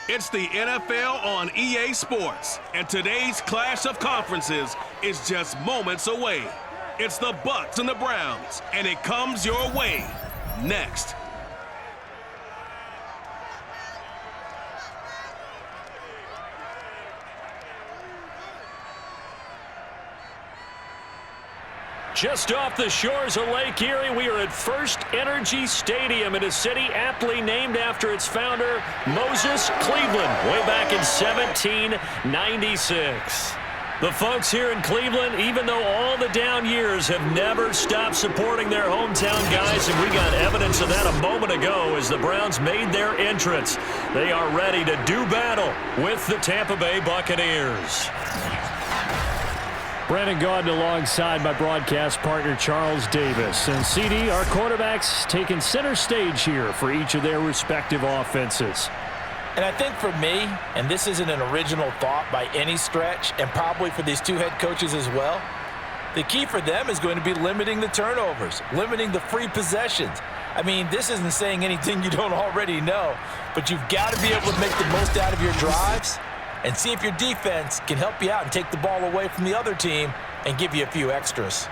It's the NFL on EA Sports, and today's clash of conferences is just moments away. It's the Bucs and the Browns, and it comes your way next. Just off the shores of Lake Erie, we are at First Energy Stadium in a city aptly named after its founder, Moses Cleveland, way back in 1796. The folks here in Cleveland, even though all the down years, have never stopped supporting their hometown guys, and we got evidence of that a moment ago as the Browns made their entrance. They are ready to do battle with the Tampa Bay Buccaneers. Brandon Gaudin alongside my broadcast partner Charles Davis. And CD, our quarterbacks taking center stage here for each of their respective offenses. And I think for me, and this isn't an original thought by any stretch, and probably for these two head coaches as well, the key for them is going to be limiting the turnovers, limiting the free possessions. I mean, this isn't saying anything you don't already know, but you've got to be able to make the most out of your drives and see if your defense can help you out and take the ball away from the other team and give you a few extras.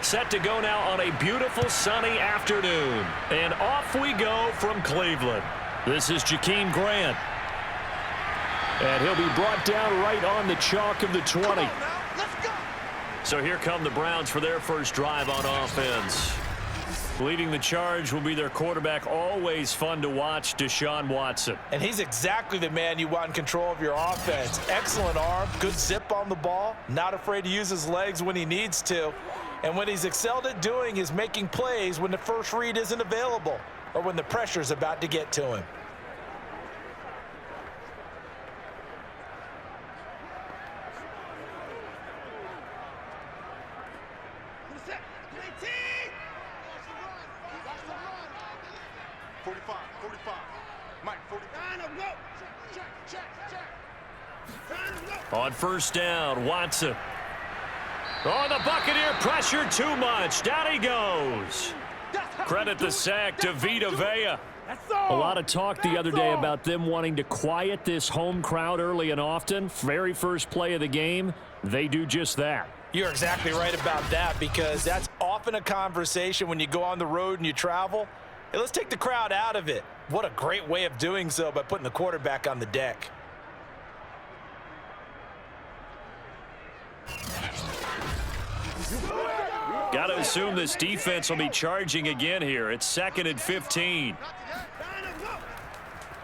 Set to go now on a beautiful sunny afternoon. And off we go from Cleveland. This is Jakeem Grant. And he'll be brought down right on the chalk of the 20. So here come the Browns for their first drive on offense. Leading the charge will be their quarterback, always fun to watch, Deshaun Watson. And he's exactly the man you want in control of your offense. Excellent arm, good zip on the ball, not afraid to use his legs when he needs to. And what he's excelled at doing is making plays when the first read isn't available or when the pressure's about to get to him. On first down, Watson. Oh, the Buccaneer pressure too much. Down he goes. Credit the sack to Vita Vea. A lot of talk the other day about them wanting to quiet this home crowd early and often. Very first play of the game, they do just that. You're exactly right about that, because that's often a conversation when you go on the road and you travel. Hey, let's take the crowd out of it. What a great way of doing so by putting the quarterback on the deck. Got to assume this defense will be charging again here. It's 2nd and 15.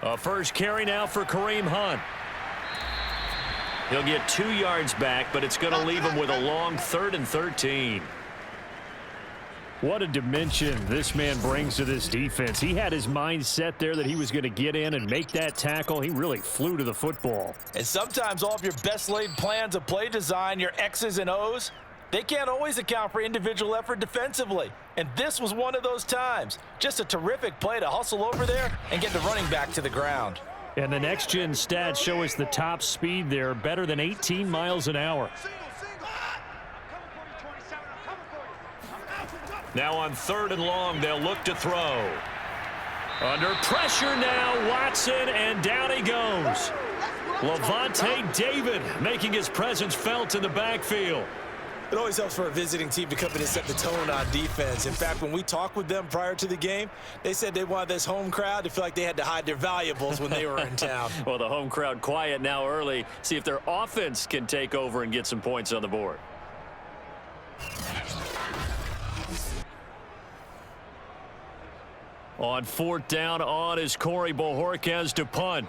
A first carry now for Kareem Hunt. He'll get 2 yards back, but it's going to leave him with a long 3rd and 13. What a dimension this man brings to this defense. He had his mind set there that he was going to get in and make that tackle. He really flew to the football. And sometimes all of your best laid plans of play design, your X's and O's, they can't always account for individual effort defensively. And this was one of those times. Just a terrific play to hustle over there and get the running back to the ground. And the next-gen stats show us the top speed there, better than 18 miles an hour. Now on 3rd and long, they'll look to throw. Under pressure now, Watson, and down he goes. Levante David making his presence felt in the backfield. It always helps for a visiting team to come in and set the tone on defense. In fact, when we talked with them prior to the game, they said they wanted this home crowd to feel like they had to hide their valuables when they were in town. Well, the home crowd quiet now early. See if their offense can take over and get some points on the board. On 4th down on is Corey Bojorquez to punt.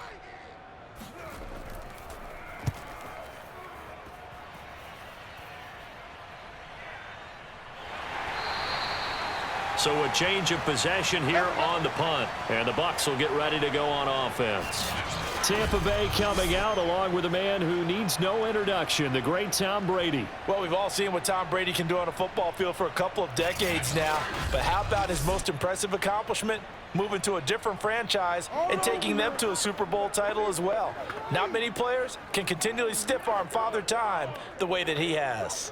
So a change of possession here on the punt. And the Bucs will get ready to go on offense. Tampa Bay coming out along with a man who needs no introduction, the great Tom Brady. Well, we've all seen what Tom Brady can do on a football field for a couple of decades now. But how about his most impressive accomplishment? Moving to a different franchise and taking them to a Super Bowl title as well. Not many players can continually stiff-arm Father Time the way that he has.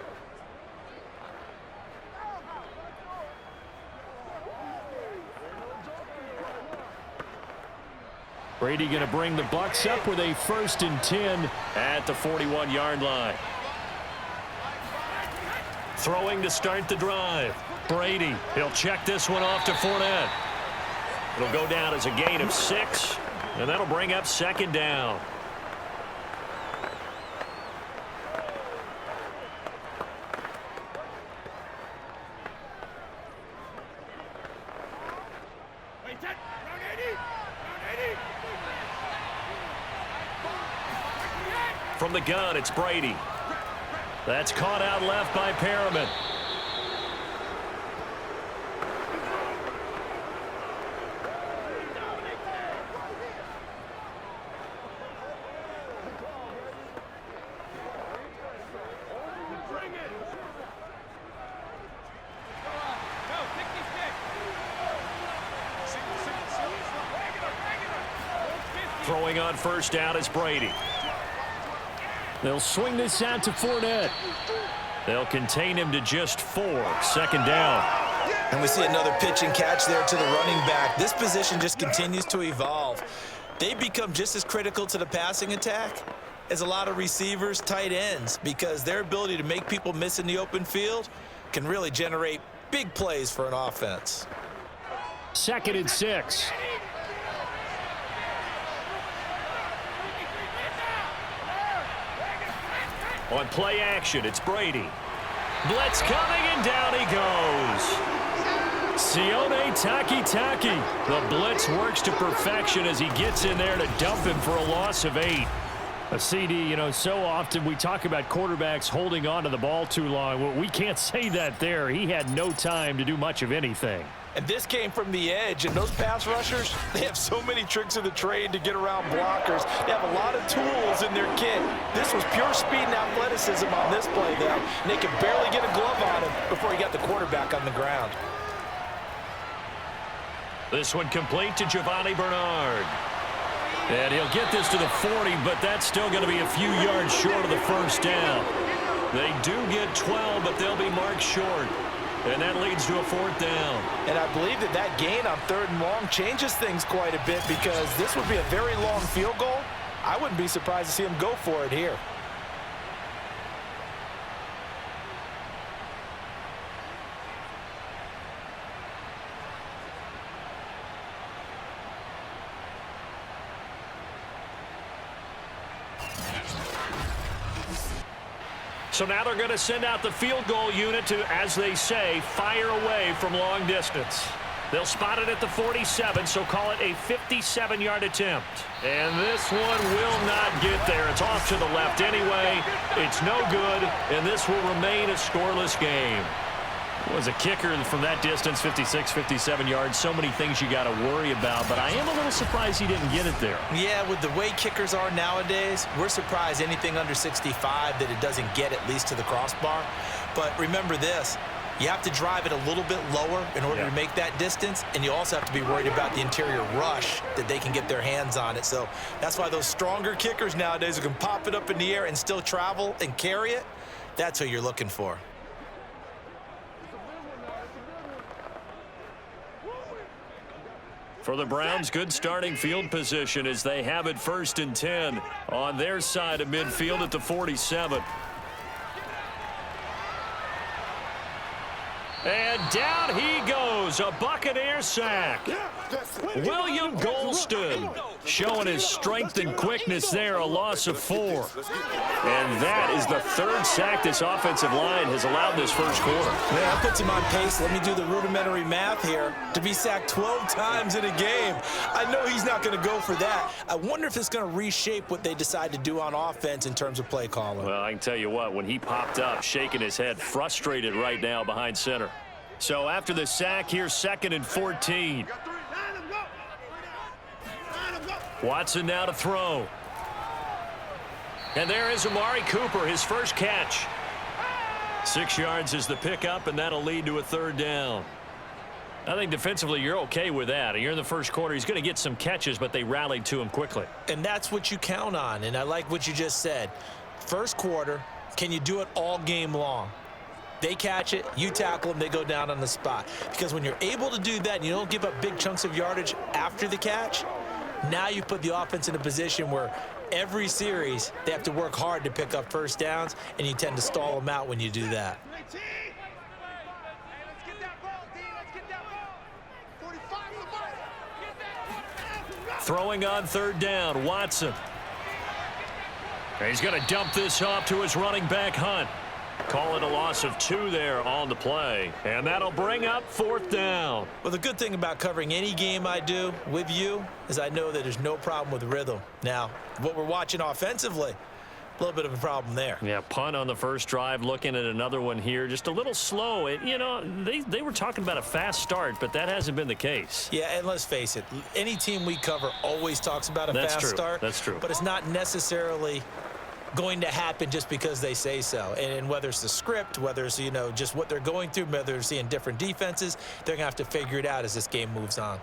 Brady going to bring the Bucs up with a 1st and 10 at the 41-yard line. Throwing to start the drive. Brady, he'll check this one off to Fournette. It'll go down as a gain of 6, and that'll bring up 2nd down. From the gun, it's Brady. That's caught out left by Perriman. Throwing on 1st down is Brady. They'll swing this out to Fournette. They'll contain him to just 4. 2nd down. And we see another pitch and catch there to the running back. This position just continues to evolve. They become just as critical to the passing attack as a lot of receivers, tight ends, because their ability to make people miss in the open field can really generate big plays for an offense. 2nd and 6. On play action, it's Brady. Blitz coming, and down he goes. Sione Takitaki. The blitz works to perfection as he gets in there to dump him for a loss of 8. A CD, so often we talk about quarterbacks holding on to the ball too long. Well, we can't say that there. He had no time to do much of anything. And this came from the edge, and those pass rushers, they have so many tricks of the trade to get around blockers. They have a lot of tools in their kit. This was pure speed and athleticism on this play, though. And they could barely get a glove on him before he got the quarterback on the ground. This one complete to Giovanni Bernard. And he'll get this to the 40, but that's still going to be a few yards short of the 1st down. They do get 12, but they'll be marked short. And that leads to a 4th down. And I believe that gain on 3rd and long changes things quite a bit, because this would be a very long field goal. I wouldn't be surprised to see him go for it here. So now they're going to send out the field goal unit to, as they say, fire away from long distance. They'll spot it at the 47, so call it a 57-yard attempt. And this one will not get there. It's off to the left anyway. It's no good, and this will remain a scoreless game. Was a kicker from that distance, 56, 57 yards. So many things you got to worry about, but I am a little surprised he didn't get it there. Yeah, with the way kickers are nowadays, we're surprised anything under 65 that it doesn't get at least to the crossbar. But remember this, you have to drive it a little bit lower in order to make that distance, and you also have to be worried about the interior rush that they can get their hands on it. So that's why those stronger kickers nowadays who can pop it up in the air and still travel and carry it, that's what you're looking for. For the Browns, good starting field position as they have it 1st and 10 on their side of midfield at the 47. And down he goes. goes, a Buccaneer sack. William Golston showing his strength and quickness there, a loss of 4. And that is the 3rd sack this offensive line has allowed this first quarter. Man, that puts him on pace. Let me do the rudimentary math here. To be sacked 12 times in a game, I know he's not going to go for that. I wonder if it's going to reshape what they decide to do on offense in terms of play calling. Well, I can tell you what, when he popped up, shaking his head, frustrated right now behind center. So after the sack, here's 2nd and 14. Watson now to throw. And there is Amari Cooper, his first catch. 6 yards is the pickup, and that'll lead to a 3rd down. I think defensively you're okay with that. You're in the first quarter. He's going to get some catches, but they rallied to him quickly. And that's what you count on, and I like what you just said. First quarter, can you do it all game long? They catch it, you tackle them, they go down on the spot. Because when you're able to do that and you don't give up big chunks of yardage after the catch, now you put the offense in a position where every series they have to work hard to pick up first downs, and you tend to stall them out when you do that. Throwing on 3rd down, Watson. He's going to dump this off to his running back, Hunt. Call it a loss of 2 there on the play. And that'll bring up 4th down. Well, the good thing about covering any game I do with you is I know that there's no problem with rhythm. Now, what we're watching offensively, a little bit of a problem there. Yeah, punt on the first drive, looking at another one here. Just a little slow. You know, they were talking about a fast start, but that hasn't been the case. Yeah, and let's face it, any team we cover always talks about a fast start. That's true. But it's not necessarily going to happen just because they say so. And whether it's the script, whether it's, you know, just what they're going through, whether they're seeing different defenses, they're going to have to figure it out as this game moves on.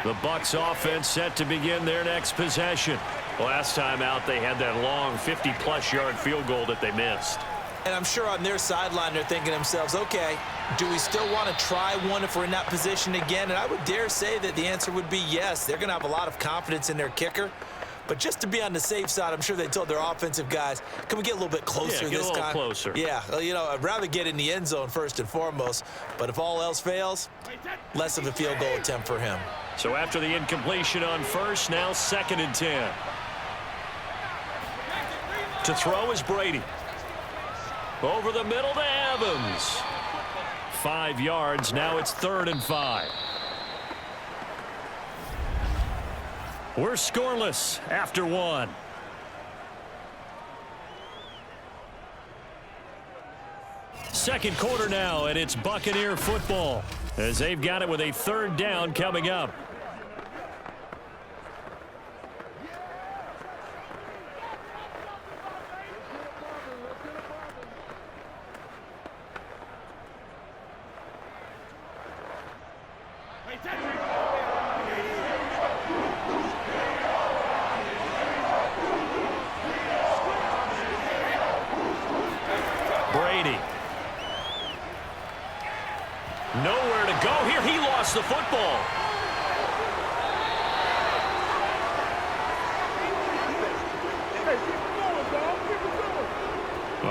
The Bucs offense set to begin their next possession. Last time out, they had that long 50-plus yard field goal that they missed. And I'm sure on their sideline, they're thinking to themselves, okay, do we still want to try one if we're in that position again? And I would dare say that the answer would be yes. They're going to have a lot of confidence in their kicker. But just to be on the safe side, I'm sure they told their offensive guys, can we get a little bit closer this time? Get a little closer. Yeah, well, you know, I'd rather get in the end zone first and foremost. But if all else fails, less of a field goal attempt for him. So after the incompletion on first, now 2nd and 10. To throw is Brady. Over the middle to Evans. 5 yards. Now it's 3rd and 5. We're scoreless after 1. Second quarter now, and it's Buccaneer football as they've got it with a 3rd down coming up. Brady. Nowhere to go here. He lost the football.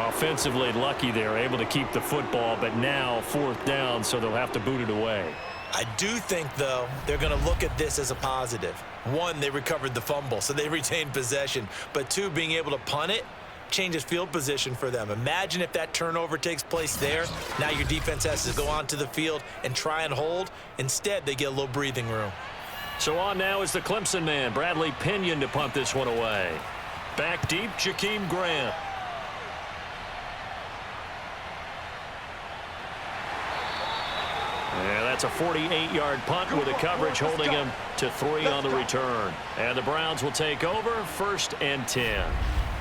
Offensively lucky they're able to keep the football, but now 4th down, so they'll have to boot it away. I do think, though, they're going to look at this as a positive. 1, they recovered the fumble, so they retained possession. But 2, being able to punt it changes field position for them. Imagine if that turnover takes place there. Now your defense has to go onto the field and try and hold. Instead, they get a little breathing room. So on now is the Clemson man, Bradley Pinion, to punt this one away. Back deep, Jakeem Grant. Yeah, that's a 48-yard punt with the coverage holding him to 3 on the return. And the Browns will take over 1st and 10.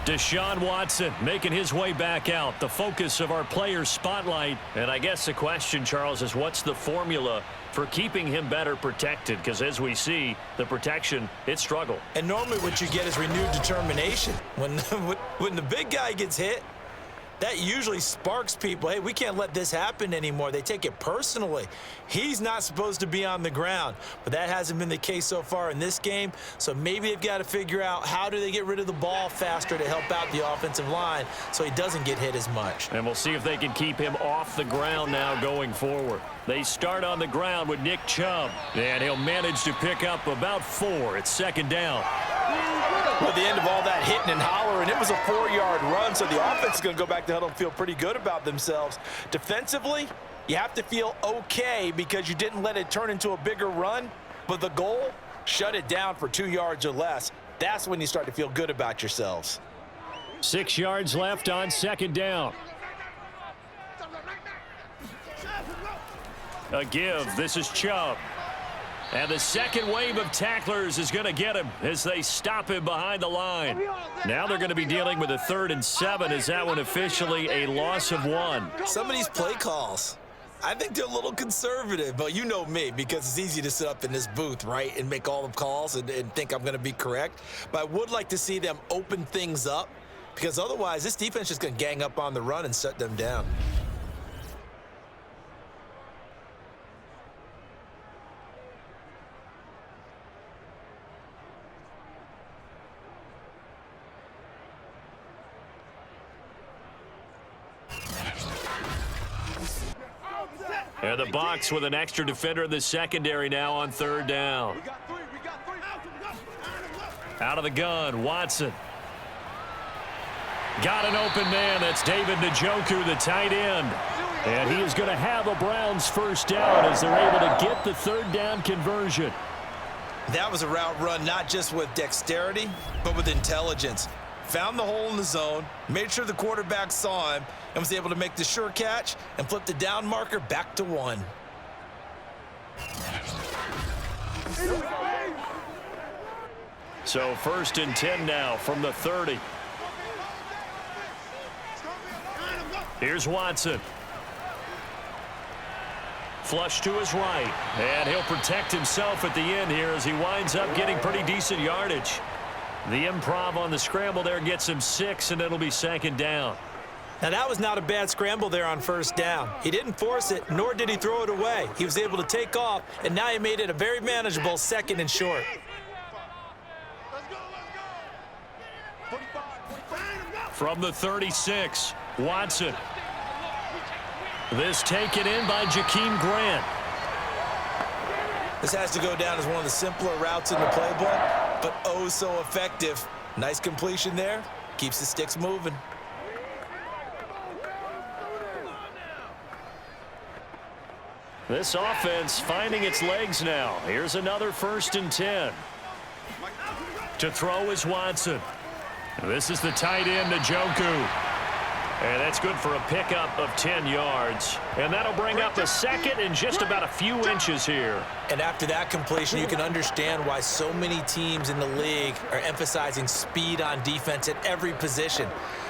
Deshaun Watson making his way back out, the focus of our player spotlight. And I guess the question, Charles, is what's the formula for keeping him better protected? Because as we see, the protection, it struggled. And normally what you get is renewed determination. When the big guy gets hit, that usually sparks people. Hey, we can't let this happen anymore. They take it personally. He's not supposed to be on the ground, but that hasn't been the case so far in this game. So maybe they've got to figure out how do they get rid of the ball faster to help out the offensive line so he doesn't get hit as much. And we'll see if they can keep him off the ground now going forward. They start on the ground with Nick Chubb, and he'll manage to pick up about 4. It's second down. Well, at the end of all that hitting and hollering, it was a 4-yard run, so the offense is going to go back to huddle and feel pretty good about themselves. Defensively, you have to feel okay because you didn't let it turn into a bigger run, but the goal, shut it down for 2 yards or less. That's when you start to feel good about yourselves. 6 yards left on second down. A give. This is Chubb. And the second wave of tacklers is going to get him as they stop him behind the line. Now they're going to be dealing with a 3rd and 7. Is that one officially a loss of 1? Some of these play calls, I think they're a little conservative, but you know me, because it's easy to sit up in this booth, right, and make all the calls and think I'm going to be correct. But I would like to see them open things up, because otherwise this defense is just going to gang up on the run and shut them down. And the Bucs with an extra defender in the secondary now on 3rd down. Out of the gun, Watson. Got an open man. That's David Njoku, the tight end. And he is going to have a Browns first down as they're able to get the 3rd down conversion. That was a route run not just with dexterity, but with intelligence. Found the hole in the zone, made sure the quarterback saw him, and was able to make the sure catch and flip the down marker back to 1. So 1st and 10 now from the 30. Here's Watson. Flush to his right, and he'll protect himself at the end here as he winds up getting pretty decent yardage. The improv on the scramble there gets him 6, and it'll be 2nd down. Now, that was not a bad scramble there on 1st down. He didn't force it, nor did he throw it away. He was able to take off, and now he made it a very manageable 2nd and short. From the 36, Watson. This taken in by Jakeem Grant. This has to go down as one of the simpler routes in the playbook, but oh so effective. Nice completion there. Keeps the sticks moving. This offense finding its legs now. Here's another 1st and 10. To throw is Watson. This is the tight end, Njoku. And that's good for a pickup of 10 yards. And that'll bring up a 2nd and just about a few inches here. And after that completion, you can understand why so many teams in the league are emphasizing speed on defense at every position.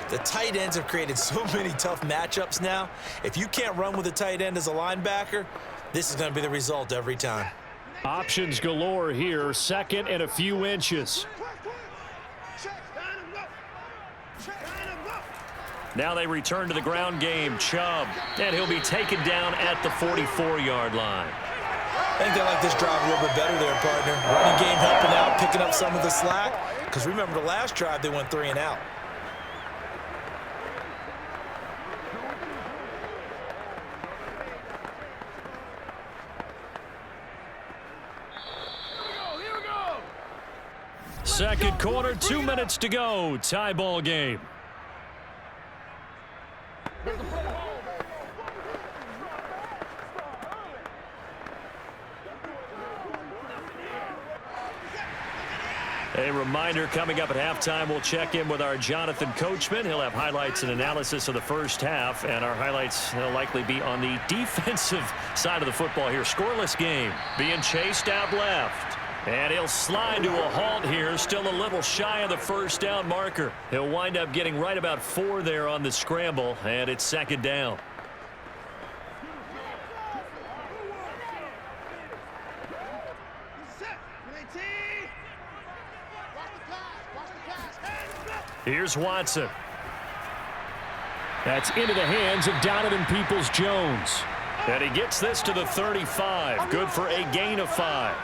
The tight ends have created so many tough matchups now. If you can't run with a tight end as a linebacker, this is going to be the result every time. Options galore here. 2nd and a few inches. Now they return to the ground game. Chubb, and he'll be taken down at the 44-yard line. I think they like this drive a little bit better there, partner. Running game helping out, picking up some of the slack. Because remember the last drive, they went 3 and out. Second quarter, 2 minutes to go. Tie ball game. A reminder coming up at halftime, we'll check in with our Jonathan Coachman. He'll have highlights and analysis of the first half, and our highlights will likely be on the defensive side of the football here. Scoreless game, being chased out left. And he'll slide to a halt here, still a little shy of the 1st down marker. He'll wind up getting right about 4 there on the scramble, and it's 2nd down. Here's Watson. That's into the hands of Donovan Peoples-Jones. And he gets this to the 35. Good for a gain of 5.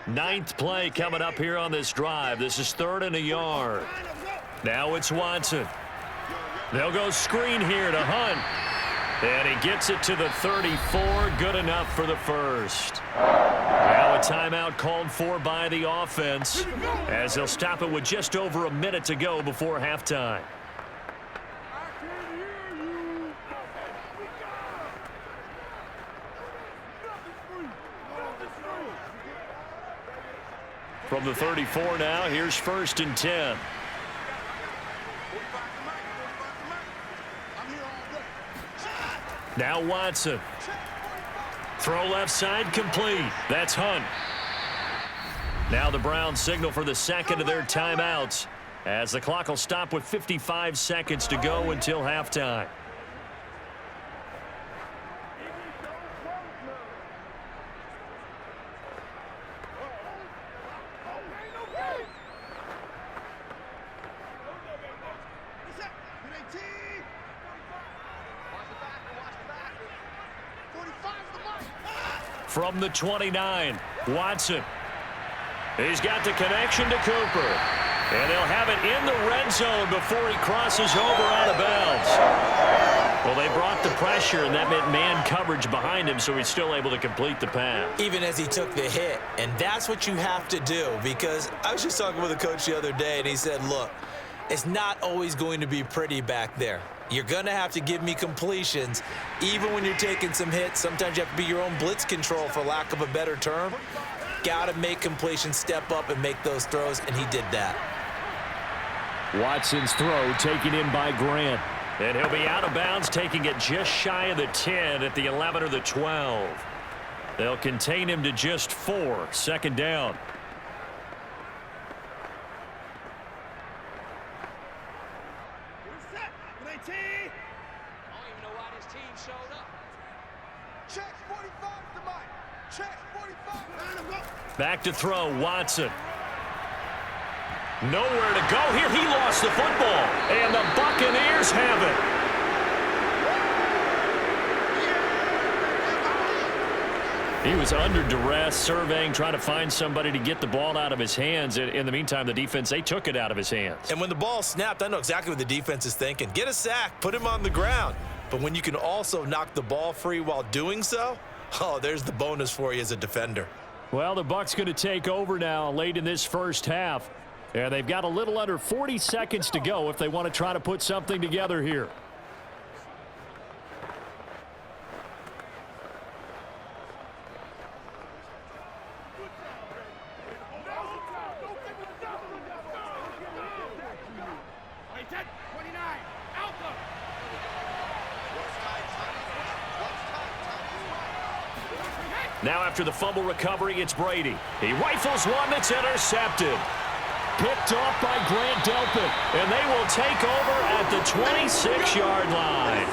Ninth play coming up here on this drive. This is 3rd and a yard. Now it's Watson. They'll go screen here to Hunt. And he gets it to the 34. Good enough for the first. Now a timeout called for by the offense, as they'll stop it with just over a minute to go before halftime. From the 34 now, here's 1st and 10. Now Watson. Throw left side complete. That's Hunt. Now the Browns signal for the second of their timeouts, as the clock will stop with 55 seconds to go until halftime. From the 29, Watson. He's got the connection to Cooper. And they'll have it in the red zone before he crosses over out of bounds. Well, they brought the pressure, and that meant man coverage behind him, so he's still able to complete the pass. Even as he took the hit. And that's what you have to do, because I was just talking with a coach the other day, and he said, look, it's not always going to be pretty back there. You're going to have to give me completions, even when you're taking some hits. Sometimes you have to be your own blitz control, for lack of a better term. Got to make completions, step up, and make those throws, and he did that. Watson's throw taken in by Grant. And he'll be out of bounds, taking it just shy of the 10 at the 11 or the 12. They'll contain him to just 4. 2nd down. Back to throw, Watson. Nowhere to go here. He lost the football. And the Buccaneers have it. He was under duress, surveying, trying to find somebody to get the ball out of his hands. In the meantime, the defense, they took it out of his hands. And when the ball snapped, I know exactly what the defense is thinking. Get a sack, put him on the ground. But when you can also knock the ball free while doing so, oh, there's the bonus for you as a defender. Well, the Bucs going to take over now late in this first half. And they've got a little under 40 seconds to go if they want to try to put something together here. Now after the fumble recovery, it's Brady. He rifles one that's intercepted. Picked off by Grant Delpit, and they will take over at the 26-yard line.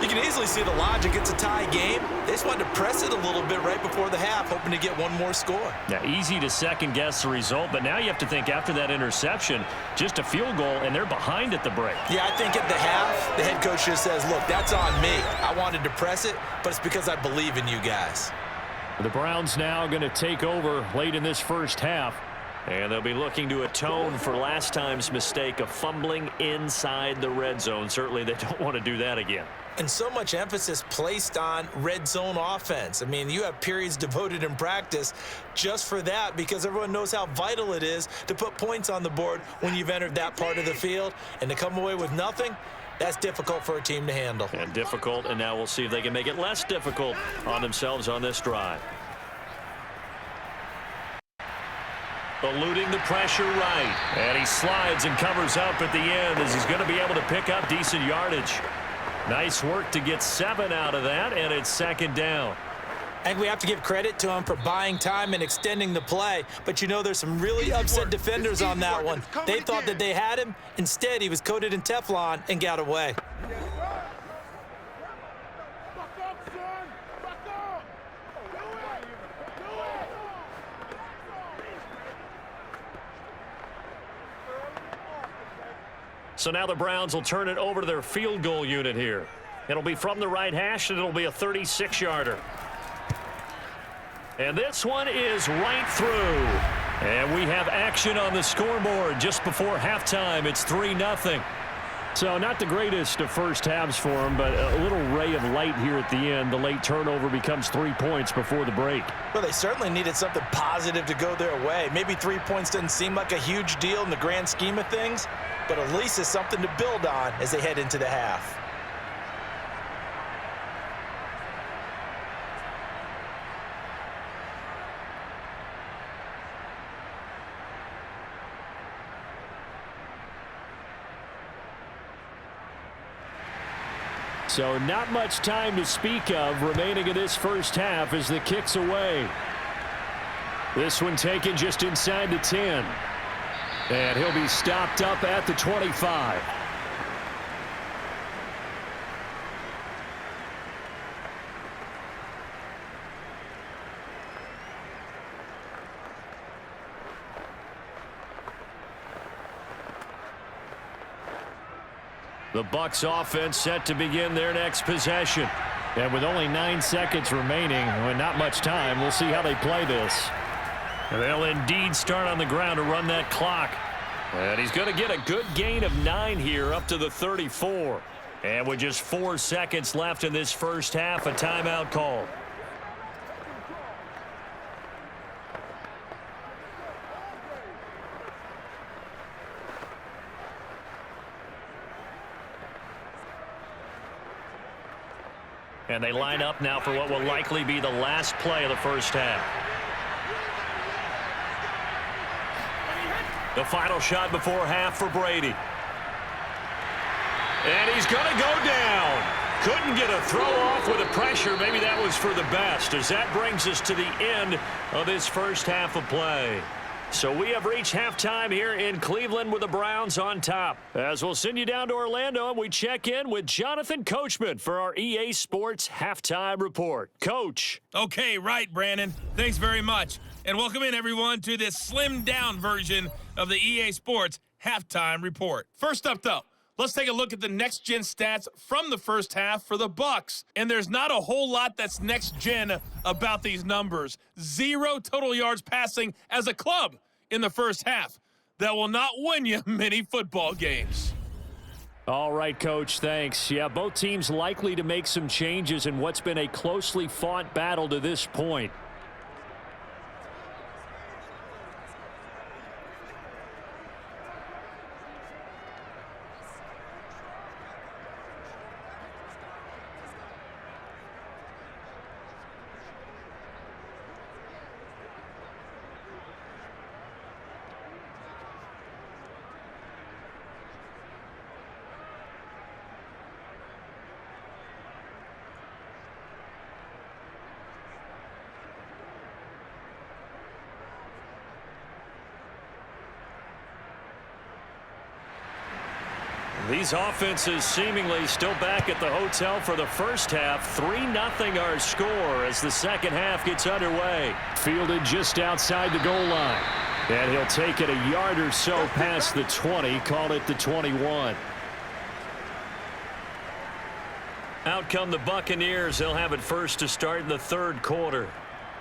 You can easily see the logic. It's a tie game. They just wanted to press it a little bit right before the half, hoping to get one more score. Yeah, easy to second-guess the result, but now you have to think after that interception, just a field goal, and they're behind at the break. Yeah, I think at the half, the head coach just says, look, that's on me. I wanted to press it, but it's because I believe in you guys. The Browns now going to take over late in this first half. And they'll be looking to atone for last time's mistake of fumbling inside the red zone. Certainly they don't want to do that again. And so much emphasis placed on red zone offense. I mean, you have periods devoted in practice just for that, because everyone knows how vital it is to put points on the board when you've entered that part of the field. And to come away with nothing, that's difficult for a team to handle. And difficult, and now we'll see if they can make it less difficult on themselves on this drive. Eluding the pressure right. And he slides and covers up at the end as he's going to be able to pick up decent yardage. Nice work to get 7 out of that, and it's 2nd down. I think we have to give credit to him for buying time and extending the play. But, you know, there's some really upset defenders on that one. They thought that they had him. Instead, he was coated in Teflon and got away. So now the Browns will turn it over to their field goal unit here. It'll be from the right hash, and it'll be a 36-yarder. And this one is right through. And we have action on the scoreboard just before halftime. It's 3-0. So not the greatest of first halves for them, but a little ray of light here at the end. The late turnover becomes 3 points before the break. Well, they certainly needed something positive to go their way. Maybe 3 points doesn't seem like a huge deal in the grand scheme of things, but at least it's something to build on as they head into the half. So not much time to speak of remaining in this first half as the kick's away. This one taken just inside the 10. And he'll be stopped up at the 25. The Bucs offense set to begin their next possession. And with only 9 seconds remaining, and not much time, we'll see how they play this. And they'll indeed start on the ground to run that clock. And he's going to get a good gain of 9 here up to the 34. And with just 4 seconds left in this first half, a timeout call. And they line up now for what will likely be the last play of the first half. The final shot before half for Brady. And he's going to go down. Couldn't get a throw off with the pressure. Maybe that was for the best, as that brings us to the end of this first half of play. So we have reached halftime here in Cleveland with the Browns on top. As we'll send you down to Orlando, and we check in with Jonathan Coachman for our EA Sports Halftime Report. Coach. Okay, right, Brandon. Thanks very much. And welcome in, everyone, to this slimmed-down version of the EA Sports Halftime Report. First up, though, let's take a look at the next-gen stats from the first half for the Bucs. And there's not a whole lot that's next-gen about these numbers. 0 total yards passing as a club in the first half. That will not win you many football games. All right, Coach, thanks. Yeah, both teams likely to make some changes in what's been a closely fought battle to this point. These offenses seemingly still back at the hotel for the first half. 3-0 our score as the second half gets underway. Fielded just outside the goal line. And he'll take it a yard or so past the 20, call it the 21. Out come the Buccaneers. They'll have it first to start in the third quarter.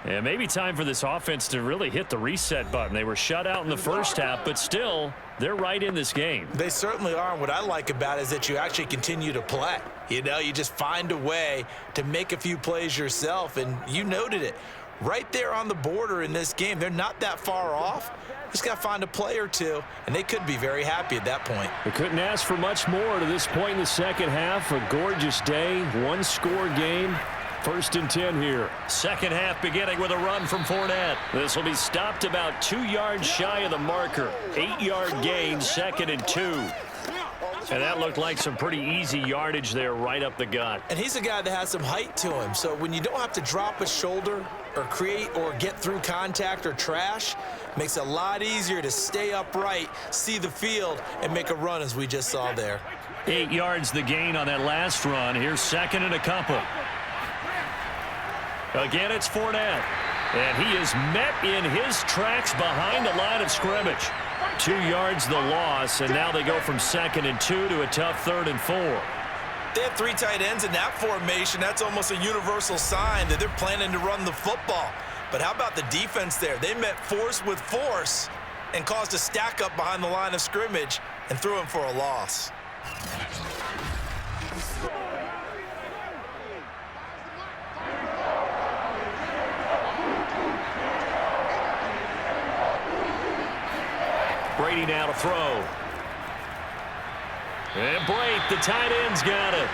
And maybe time for this offense to really hit the reset button. They were shut out in the first half, but still, they're right in this game. They certainly are, and what I like about it is that you actually continue to play. You know, you just find a way to make a few plays yourself, and you noted it. Right there on the border in this game, they're not that far off. Just got to find a play or two, and they could be very happy at that point. They couldn't ask for much more to this point in the second half. A gorgeous day, one-score game. 1st and 10 here. Second half beginning with a run from Fournette. This will be stopped about 2 yards shy of the marker. 8-yard gain, 2nd and 2. And that looked like some pretty easy yardage there right up the gut. And he's a guy that has some height to him. So when you don't have to drop a shoulder or create or get through contact or trash, makes it a lot easier to stay upright, see the field, and make a run as we just saw there. 8 yards the gain on that last run. Here's second and a couple. Again, it's Fournette. And he is met in his tracks behind the line of scrimmage. 2 yards the loss, and now they go from 2nd and 2 to a tough 3rd and 4. They have 3 tight ends in that formation. That's almost a universal sign that they're planning to run the football. But how about the defense there? They met force with force and caused a stack up behind the line of scrimmage and threw him for a loss. Brady now to throw. And Brate, the tight end's got it.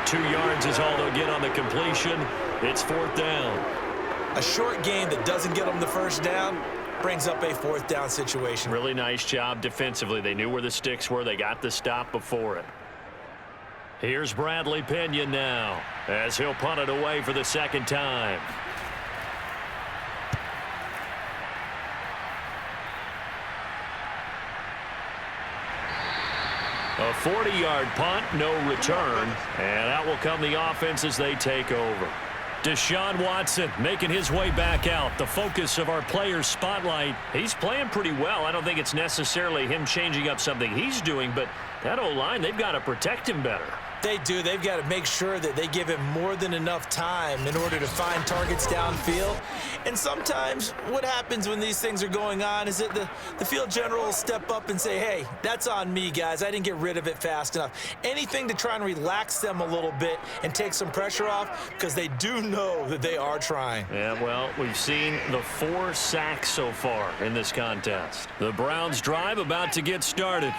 2 yards is all they'll get on the completion. It's 4th down. A short game that doesn't get them the first down brings up a 4th down situation. Really nice job defensively. They knew where the sticks were. They got the stop before it. Here's Bradley Pinion now as he'll punt it away for the 2nd time. A 40-yard punt, no return, and out will come the offense as they take over. Deshaun Watson making his way back out. The focus of our players' spotlight. He's playing pretty well. I don't think it's necessarily him changing up something he's doing, but that O-line, they've got to protect him better. They do. They've got to make sure that they give him more than enough time in order to find targets downfield. And sometimes what happens when these things are going on is that the field general will step up and say, hey, that's on me, guys. I didn't get rid of it fast enough. Anything to try and relax them a little bit and take some pressure off because they do know that they are trying. Yeah, well, we've seen the 4 sacks so far in this contest. The Browns' drive about to get started.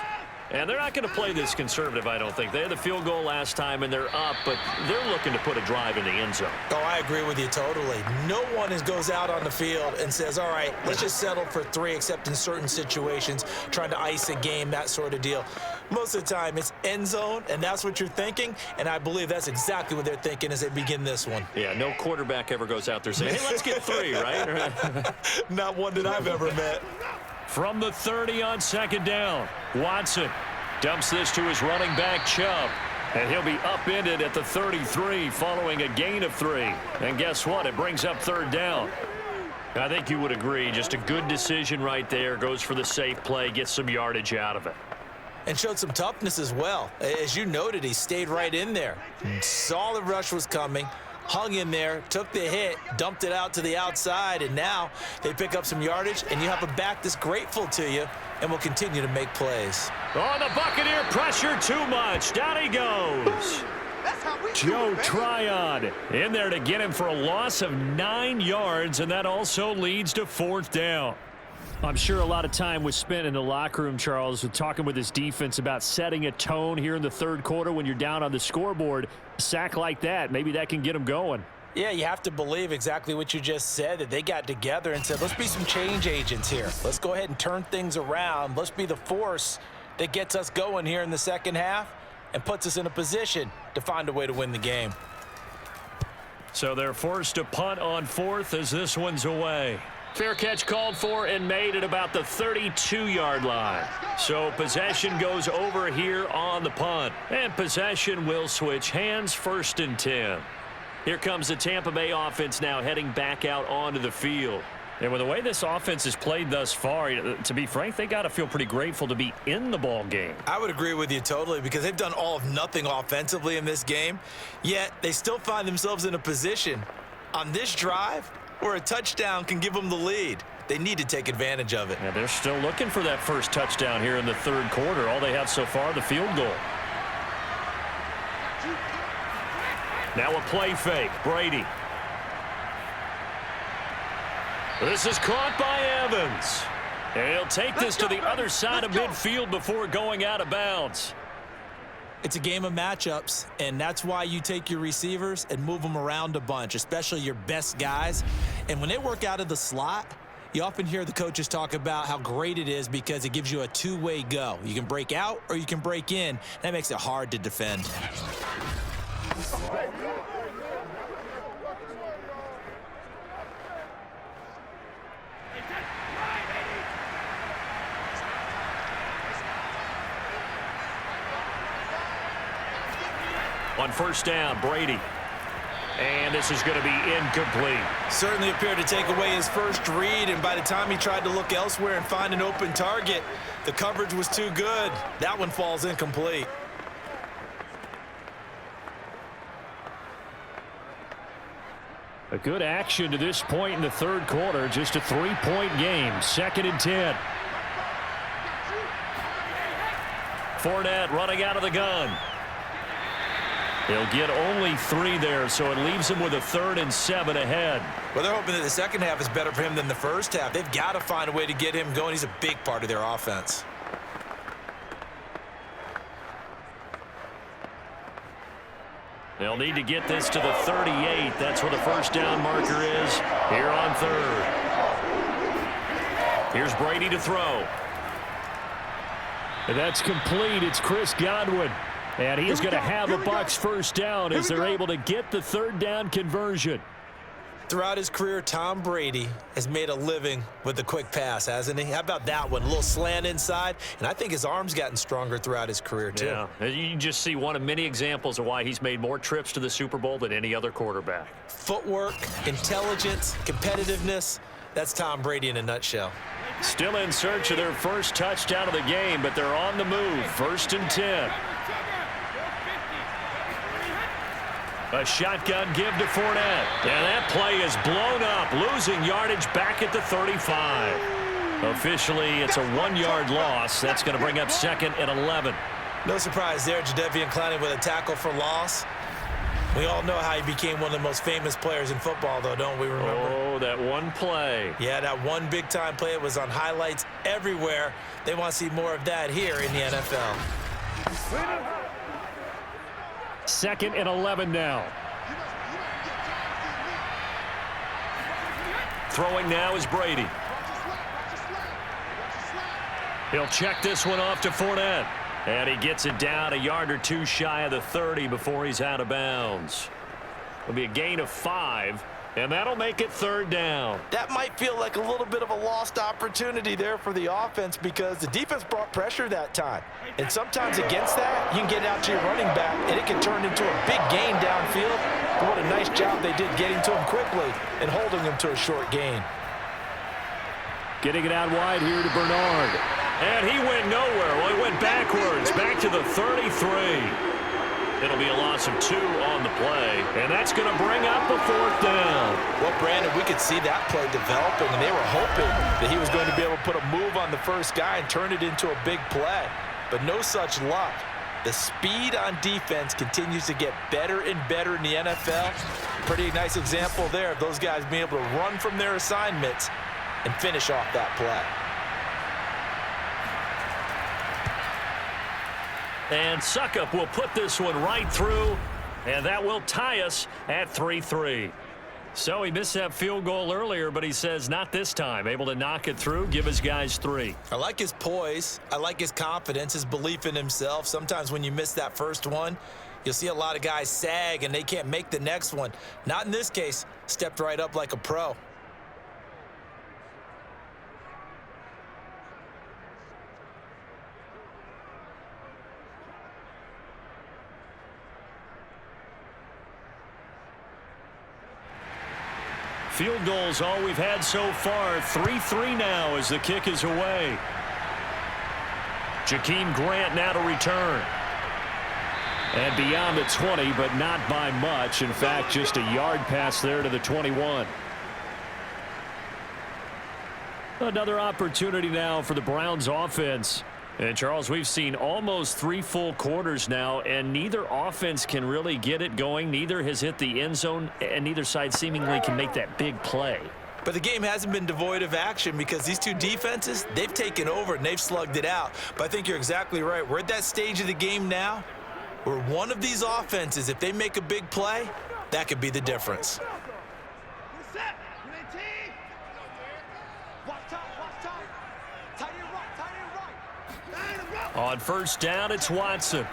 And they're not going to play this conservative, I don't think. They had the field goal last time, and they're up, but they're looking to put a drive in the end zone. Oh, I agree with you totally. No one goes out on the field and says, all right, let's just settle for 3, except in certain situations, trying to ice a game, that sort of deal. Most of the time, it's end zone, and that's what you're thinking, and I believe that's exactly what they're thinking as they begin this one. Yeah, no quarterback ever goes out there saying, hey, let's get 3, right? Not one that I've ever met. From the 30 on 2nd down, Watson dumps this to his running back, Chubb. And he'll be upended at the 33 following a gain of 3. And guess what? It brings up 3rd down. I think you would agree. Just a good decision right there. Goes for the safe play, gets some yardage out of it. And showed some toughness as well. As you noted, he stayed right in there. Saw the rush was coming. Hung in there, took the hit, dumped it out to the outside, and now they pick up some yardage, and you have a back that's grateful to you and will continue to make plays. Oh, the Buccaneer pressure too much. Down he goes. Joe Tryon in there to get him for a loss of 9 yards, and that also leads to 4th down. I'm sure a lot of time was spent in the locker room, Charles, with talking with his defense about setting a tone here in the 3rd quarter when you're down on the scoreboard. A sack like that, maybe that can get them going. Yeah, you have to believe exactly what you just said, that they got together and said, let's be some change agents here. Let's go ahead and turn things around. Let's be the force that gets us going here in the 2nd half and puts us in a position to find a way to win the game. So they're forced to punt on 4th as this one's away. Fair catch called for and made at about the 32-yard line. So possession goes over here on the punt. And possession will switch hands, 1st and 10. Here comes the Tampa Bay offense now heading back out onto the field. And with the way this offense has played thus far, to be frank, they got to feel pretty grateful to be in the ball game. I would agree with you totally because they've done all of nothing offensively in this game, yet they still find themselves in a position on this drive where a touchdown can give them the lead. They need to take advantage of it. And they're still looking for that first touchdown here in the 3rd quarter. All they have so far, the field goal. Now a play fake. Brady. This is caught by Evans. And he'll take this to the other side of midfield before going out of bounds. It's a game of matchups, and that's why you take your receivers and move them around a bunch, especially your best guys. And when they work out of the slot, You often hear the coaches talk about how great it is because it gives you a two-way go. You can break out or you can break in. That makes it hard to defend. On first down, Brady. And this is going to be incomplete. Certainly appeared to take away his first read, and by the time he tried to look elsewhere and find an open target, the coverage was too good. That one falls incomplete. A good action to this point in the third quarter. Just a 3-point game. 2nd and 10. Fournette running out of the gun. He'll get only 3 there, so it leaves him with a 3rd and 7 ahead. Well, they're hoping that the second half is better for him than the first half. They've got to find a way to get him going. He's a big part of their offense. They'll need to get this to the 38. That's where the first down marker is here on 3rd. Here's Brady to throw. And that's complete. It's Chris Godwin. And he's going to have a Bucs first down as they're able to get the 3rd down conversion. Throughout his career, Tom Brady has made a living with the quick pass, hasn't he? How about that one? A little slant inside, and I think his arm's gotten stronger throughout his career, too. Yeah, you can just see one of many examples of why he's made more trips to the Super Bowl than any other quarterback. Footwork, intelligence, competitiveness, that's Tom Brady in a nutshell. Still in search of their first touchdown of the game, but they're on the move. 1st and 10. A shotgun give to Fournette. And that play is blown up, losing yardage back at the 35. Officially, it's a 1-yard loss. That's going to bring up 2nd and 11. No surprise there, Jadeveon Clowney with a tackle for loss. We all know how he became one of the most famous players in football, though, don't we remember? Oh, that one play. Yeah, that one big-time play. It was on highlights everywhere. They want to see more of that here in the NFL. 2nd and 11 now. Throwing now is Brady. He'll check this one off to Fournette. And he gets it down a yard or 2 shy of the 30 before he's out of bounds. It'll be a gain of 5, and that'll make it 3rd down. That might feel like a little bit of a lost opportunity there for the offense because the defense brought pressure that time. And sometimes against that, you can get out to your running back, and it can turn into a big gain downfield. But what a nice job they did getting to him quickly and holding him to a short gain. Getting it out wide here to Bernard. And he went nowhere. Well, he went backwards, back to the 33. It'll be a loss of 2 on the play, and that's going to bring up a 4th down. Well, Brandon, we could see that play developing, and they were hoping that he was going to be able to put a move on the first guy and turn it into a big play. But no such luck. The speed on defense continues to get better and better in the NFL. Pretty nice example there of those guys being able to run from their assignments and finish off that play. And Suckup will put this one right through, and that will tie us at 3-3. So he missed that field goal earlier, but he says not this time. Able to knock it through, give his guys 3. I like his poise. I like his confidence, his belief in himself. Sometimes when you miss that first one, you'll see a lot of guys sag and they can't make the next one. Not in this case. Stepped right up like a pro. Field goals all we've had so far. 3-3 now as the kick is away. Jakeem Grant now to return. And beyond the 20, but not by much. In fact, just a yard pass there to the 21. Another opportunity now for the Browns offense. And, Charles, we've seen almost 3 full quarters now, and neither offense can really get it going. Neither has hit the end zone, and neither side seemingly can make that big play. But the game hasn't been devoid of action because these two defenses, they've taken over and they've slugged it out. But I think you're exactly right. We're at that stage of the game now where one of these offenses, if they make a big play, that could be the difference. On first down, it's Watson.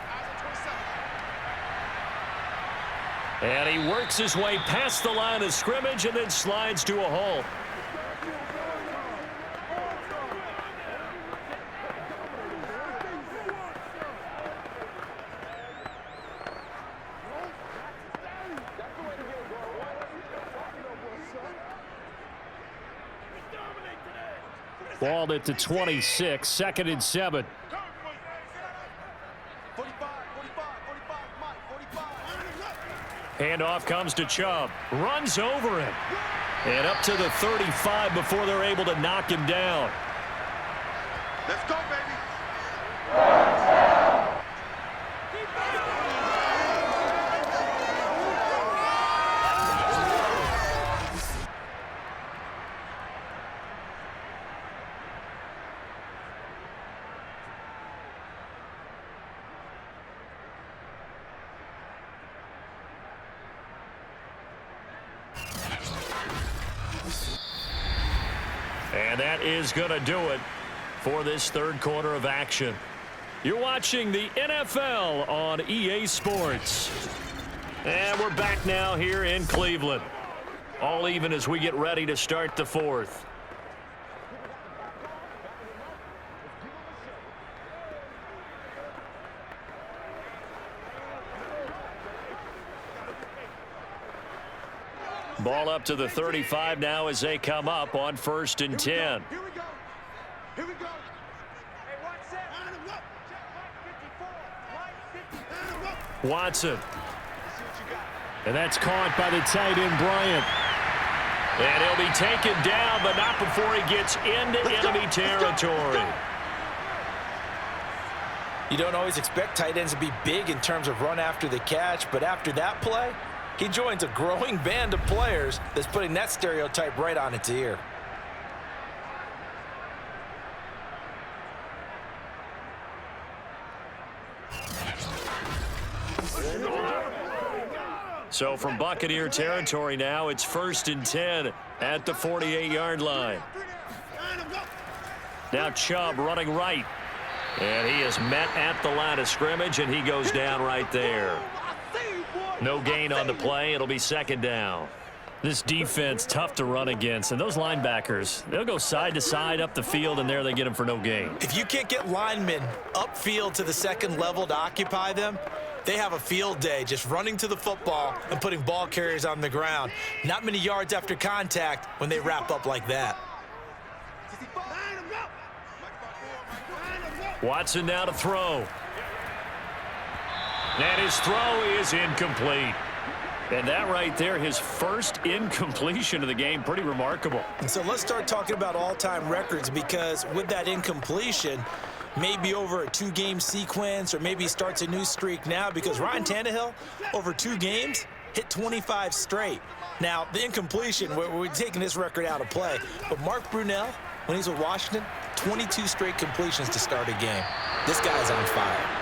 And he works his way past the line of scrimmage and then slides to a halt. Ball at the 26, 2nd and 7. Handoff comes to Chubb. Runs over him. And up to the 35 before they're able to knock him down. Let's go, baby. And that is going to do it for this third quarter of action. You're watching the NFL on EA Sports. And we're back now here in Cleveland. All even as we get ready to start the fourth. Ball up to the 35 now as they come up on 1st and 10. Here we go. Here we go. Hey, watch that. Line him up. Check line 54. Line 50. Watson. And that's caught by the tight end, Bryant. And he'll be taken down, but not before he gets into enemy territory. You don't always expect tight ends to be big in terms of run after the catch, but after that play, he joins a growing band of players that's putting that stereotype right on its ear. So from Buccaneer territory now, it's 1st and 10 at the 48-yard line. Now Chubb running right. And he is met at the line of scrimmage, and he goes down right there. No gain on the play. It'll be 2nd down. This defense, tough to run against. And those linebackers, they'll go side to side up the field, and there they get them for no gain. If you can't get linemen upfield to the second level to occupy them, they have a field day just running to the football and putting ball carriers on the ground. Not many yards after contact when they wrap up like that. Watson now to throw. And his throw is incomplete. And that right there, his first incompletion of the game, pretty remarkable. And so let's start talking about all-time records, because with that incompletion, maybe over a 2-game sequence, or maybe he starts a new streak now, because Ryan Tannehill, over 2 games, hit 25 straight. Now, the incompletion, we're taking this record out of play, but Mark Brunell, when he's with Washington, 22 straight completions to start a game. This guy's on fire.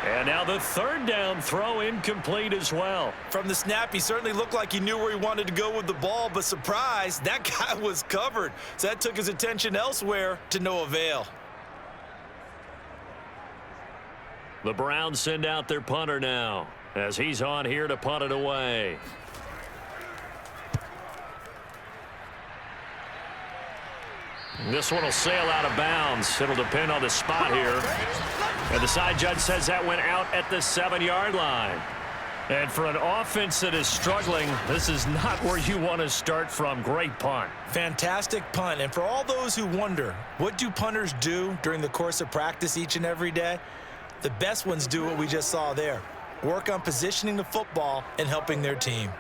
And now the 3rd down throw incomplete as well. From the snap, he certainly looked like he knew where he wanted to go with the ball, but surprise, that guy was covered. So that took his attention elsewhere to no avail. The Browns send out their punter now as he's on here to punt it away. This one will sail out of bounds. It'll depend on the spot here. And the side judge says that went out at the 7-yard line. And for an offense that is struggling, this is not where you want to start from. Great punt. Fantastic punt. And for all those who wonder, what do punters do during the course of practice each and every day? The best ones do what we just saw there. Work on positioning the football and helping their team.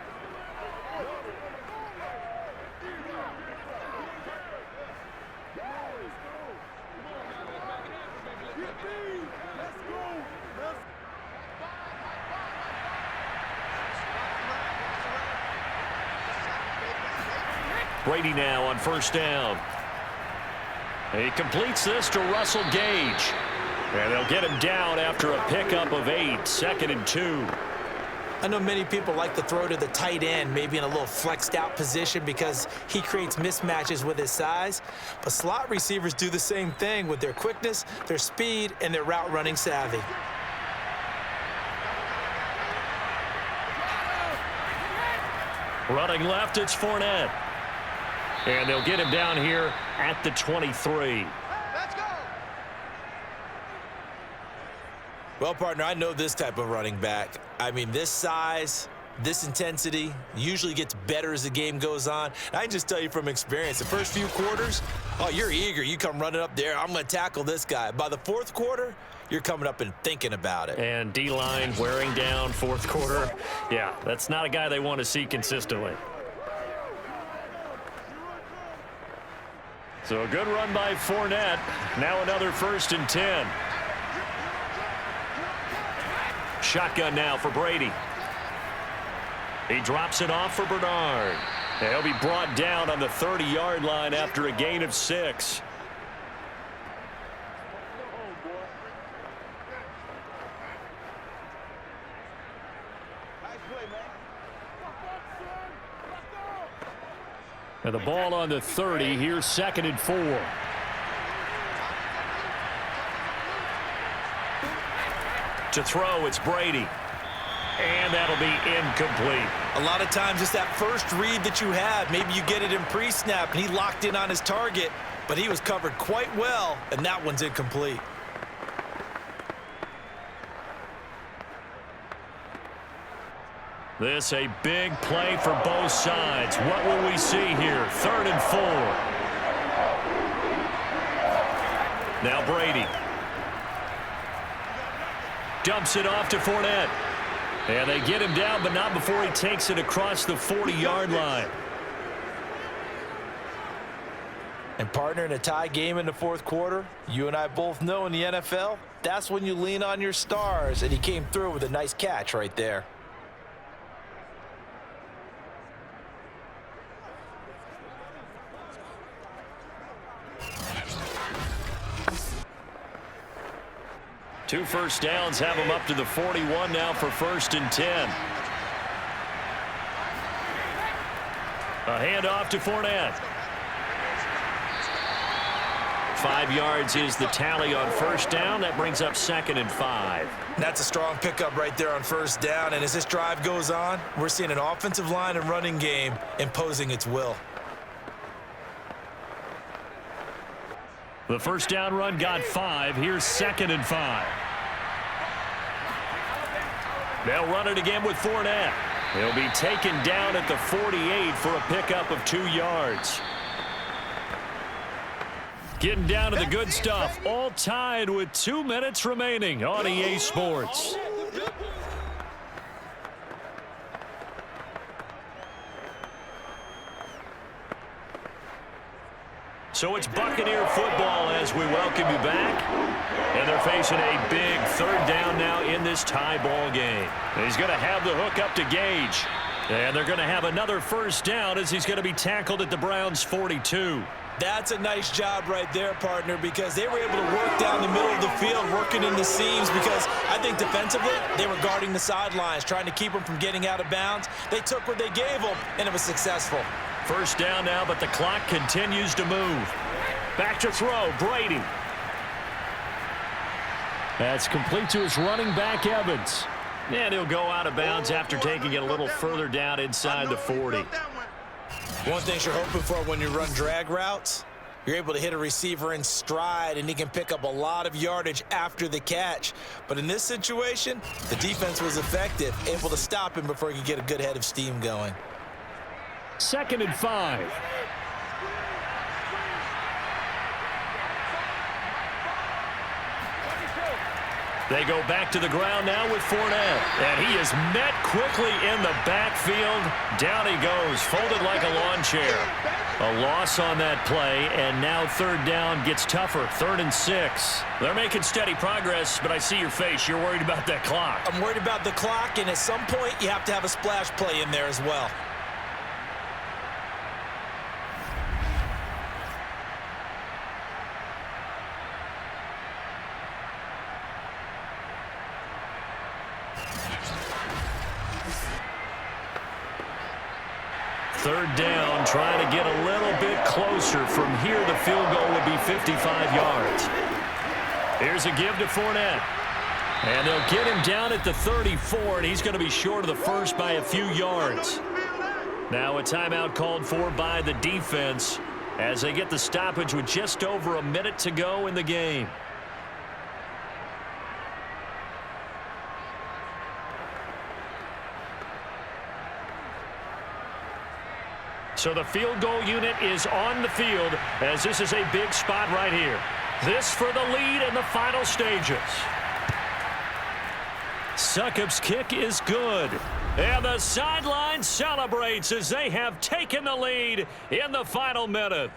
Brady now on 1st down. He completes this to Russell Gage. And they'll get him down after a pickup of 8, 2nd and 2. I know many people like to throw to the tight end, maybe in a little flexed out position because he creates mismatches with his size. But slot receivers do the same thing with their quickness, their speed, and their route running savvy. Running left, it's Fournette. And they'll get him down here at the 23. Let's go. Well, partner, I know this type of running back. I mean, this size, this intensity usually gets better as the game goes on. And I can just tell you from experience, the first few quarters, oh, you're eager. You come running up there, I'm going to tackle this guy. By the fourth quarter, you're coming up and thinking about it. And D-line wearing down fourth quarter. Yeah, that's not a guy they want to see consistently. So a good run by Fournette. Now another 1st and 10. Shotgun now for Brady. He drops it off for Bernard. He'll be brought down on the 30-yard line after a gain of 6. And the ball on the 30. Here's 2nd and 4. To throw, it's Brady. And that'll be incomplete. A lot of times it's that first read that you have. Maybe you get it in pre-snap, and he locked in on his target, but he was covered quite well, and that one's incomplete. This a big play for both sides. What will we see here? 3rd and 4. Now Brady. Dumps it off to Fournette. And they get him down, but not before he takes it across the 40-yard line. And partner, in a tie game in the fourth quarter, you and I both know in the NFL, that's when you lean on your stars, and he came through with a nice catch right there. Two first downs have him up to the 41 now for 1st and 10. A handoff to Fournette. 5 yards is the tally on 1st down. That brings up 2nd and 5. That's a strong pickup right there on 1st down. And as this drive goes on, we're seeing an offensive line and running game imposing its will. The 1st down run got 5. Here's 2nd and 5. They'll run it again with Fournette. He'll be taken down at the 48 for a pickup of 2 yards. Getting down to the good stuff. All tied with 2 minutes remaining on EA Sports. So it's Buccaneer football as we welcome you back. And they're facing a big 3rd down now in this tie ball game. He's going to have the hook up to Gage. And they're going to have another 1st down as he's going to be tackled at the Browns' 42. That's a nice job right there, partner, because they were able to work down the middle of the field, working in the seams, because I think defensively they were guarding the sidelines, trying to keep them from getting out of bounds. They took what they gave them, and it was successful. 1st down now, but the clock continues to move. Back to throw, Brady. That's complete to his running back, Evans. And he'll go out of bounds after taking it a little further down inside the 40. One thing you're hoping for when you run drag routes, you're able to hit a receiver in stride, and he can pick up a lot of yardage after the catch. But in this situation, the defense was effective, able to stop him before he could get a good head of steam going. 2nd and 5. They go back to the ground now with Fournette. And he is met quickly in the backfield. Down he goes, folded like a lawn chair. A loss on that play, and now 3rd down gets tougher. 3rd and 6. They're making steady progress, but I see your face. You're worried about that clock. I'm worried about the clock, and at some point you have to have a splash play in there as well. Third down, trying to get a little bit closer. From here, the field goal would be 55 yards. Here's a give to Fournette. And they'll get him down at the 34, and he's going to be short of the first by a few yards. Now a timeout called for by the defense as they get the stoppage with just over a minute to go in the game. So the field goal unit is on the field as this is a big spot right here. This for the lead in the final stages. Succop's kick is good. And the sideline celebrates as they have taken the lead in the final minute.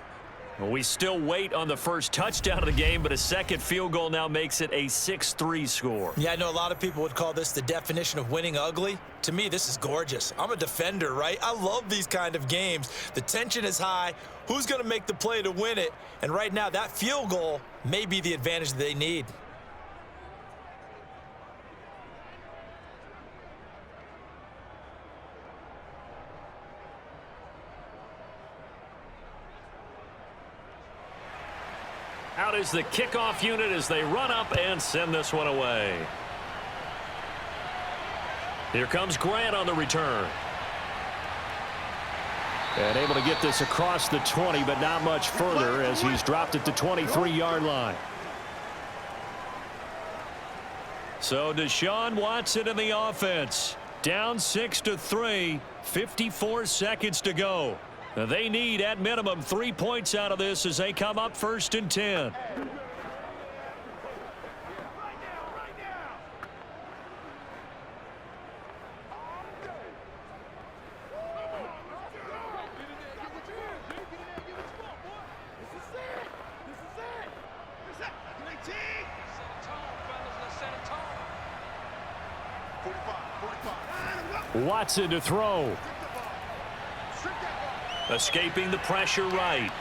We still wait on the first touchdown of the game, but a second field goal now makes it a 6-3 score. Yeah, I know a lot of people would call this the definition of winning ugly. To me, this is gorgeous. I'm a defender, right? I love these kind of games. The tension is high. Who's going to make the play to win it? And right now, that field goal may be the advantage that they need. Out is the kickoff unit as they run up and send this one away. Here comes Grant on the return. And able to get this across the 20, but not much further as he's dropped at the 23-yard line. So Deshaun Watson in the offense. Down 6-3, 54 seconds to go. They need, at minimum, 3 points out of this as they come up 1st and 10. Watson to throw. Escaping the pressure right.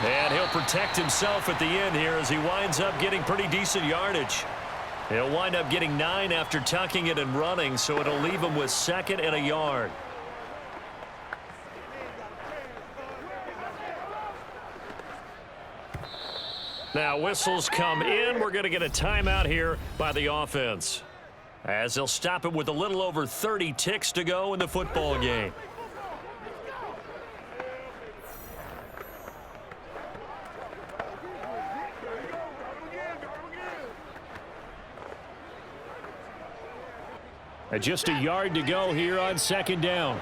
And he'll protect himself at the end here as he winds up getting pretty decent yardage. He'll wind up getting 9 after tucking it and running, so it'll leave him with 2nd and a yard. Now whistles come in. We're going to get a timeout here by the offense as they'll stop it with a little over 30 ticks to go in the football game. And just a yard to go here on 2nd down.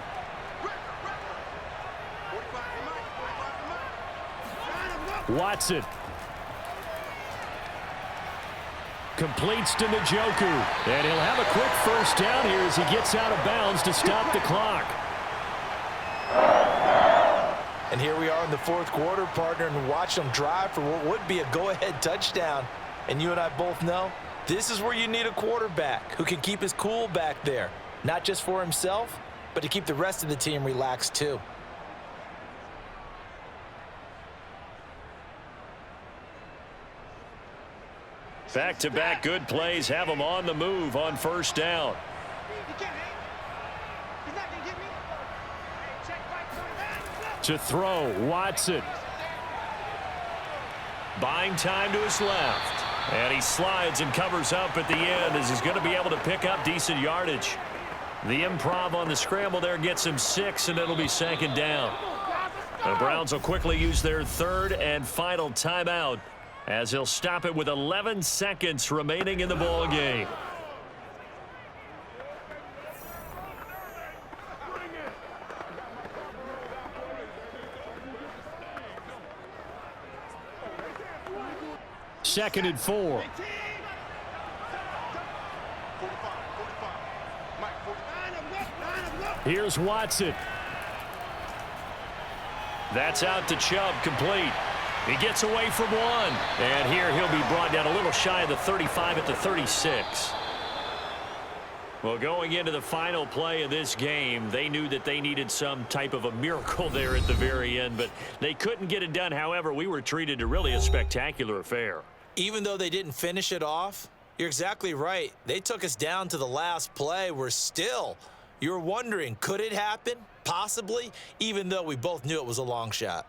Watson. Completes to Njoku. And he'll have a quick first down here as he gets out of bounds to stop the clock. And here we are in the 4th quarter, partner, and watch them drive for what would be a go-ahead touchdown. And you and I both know this is where you need a quarterback who can keep his cool back there, not just for himself, but to keep the rest of the team relaxed too. Back-to-back good plays have them on the move on 1st down. To throw, Watson. Buying time to his left. And he slides and covers up at the end as he's going to be able to pick up decent yardage. The improv on the scramble there gets him 6, and it'll be 2nd down. The Browns will quickly use their 3rd and final timeout as he'll stop it with 11 seconds remaining in the ball game. Second and 4. Here's Watson. That's out to Chubb, complete. He gets away from one. And here he'll be brought down a little shy of the 35 at the 36. Well, going into the final play of this game, they knew that they needed some type of a miracle there at the very end, but they couldn't get it done. However, we were treated to really a spectacular affair. Even though they didn't finish it off, You're exactly right. They took us down to the last play. You're wondering, could it happen? Possibly, even though we both knew it was a long shot.